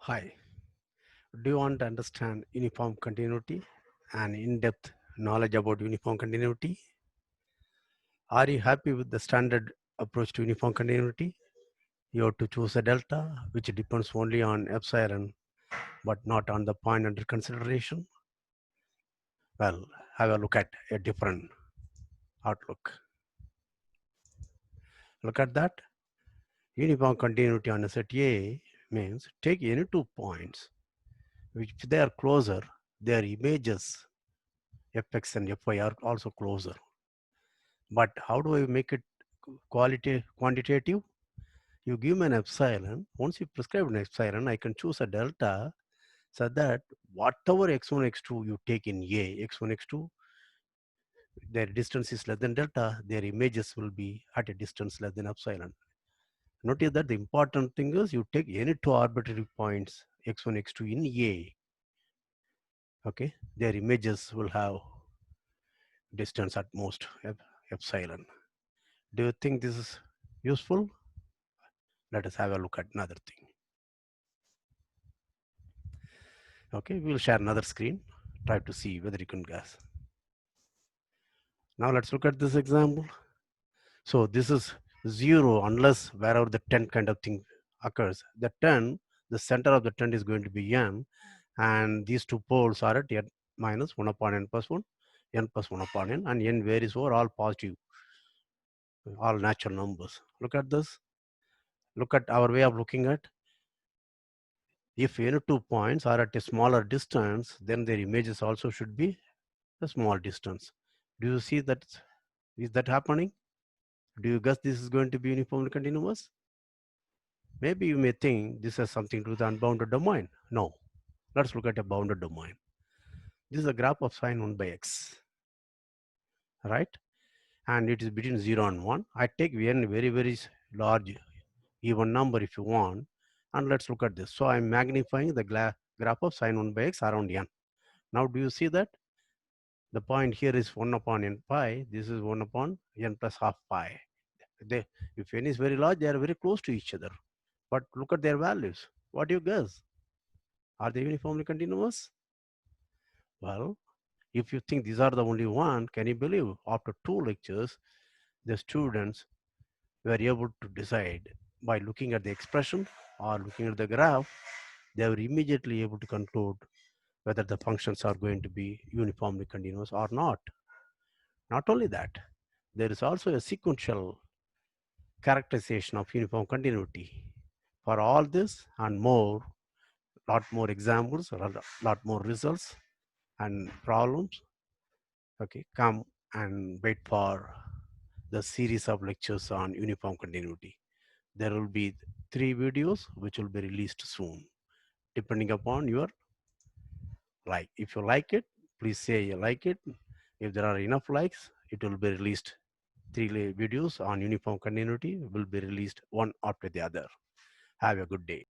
Hi, do you want to understand uniform continuity and in-depth knowledge about uniform continuity? Are you happy with the standard approach to uniform continuity? You have to choose a delta, which depends only on epsilon, but not on the point under consideration. Well, have a look at a different outlook. Look at that. Uniform continuity on a set A means take any 2 points, which if they are closer, their images fx and fy are also closer. But how do I make it quantitative? You give me an epsilon. Once you prescribe an epsilon, I can choose a delta so that whatever x1, x2 you take in A, x1, x2, their distance is less than delta, their images will be at a distance less than epsilon. Notice that the important thing is you take any two arbitrary points, x1, x2 in A, okay, their images will have distance at most epsilon. Do you think this is useful? Let us have a look at another thing. Okay, we'll share another screen. Try to see whether you can guess. Now let's look at this example. So this is 0 unless wherever the 10 kind of thing occurs. The 10, the center of the 10 is going to be n, and these two poles are at n minus 1 upon n plus 1, n plus 1 upon n, and n varies over all positive, all natural numbers. Look at this. Look at our way of looking at. If any 2 points are at a smaller distance, then their images also should be a small distance. Do you see that? Is that happening? Do you guess this is going to be uniformly continuous? Maybe you may think this has something to do with the unbounded domain. No. Let's look at a bounded domain. This is a graph of sine 1 by x, right? And it is between 0 and 1. I take n very, very large even number if you want. And let's look at this. So I'm magnifying the graph of sine 1 by x around n. Now, do you see that? The point here is 1 upon n pi. This is 1 upon n plus half pi. If n is very large, they are very close to each other. But look at their values. What do you guess? Are they uniformly continuous? Well, if you think these are the only one, can you believe after 2 lectures, the students were able to decide by looking at the expression or looking at the graph, they were immediately able to conclude whether the functions are going to be uniformly continuous or not. Not only that, there is also a sequential characterization of uniform continuity. For all this and more, lot more examples, a lot more results and problems, okay, come and wait for the series of lectures on uniform continuity. There will be 3 videos which will be released soon, depending upon your like. If you like it, please say you like it. If there are enough likes, it will be released. 3 videos on uniform continuity will be released one after the other. Have a good day.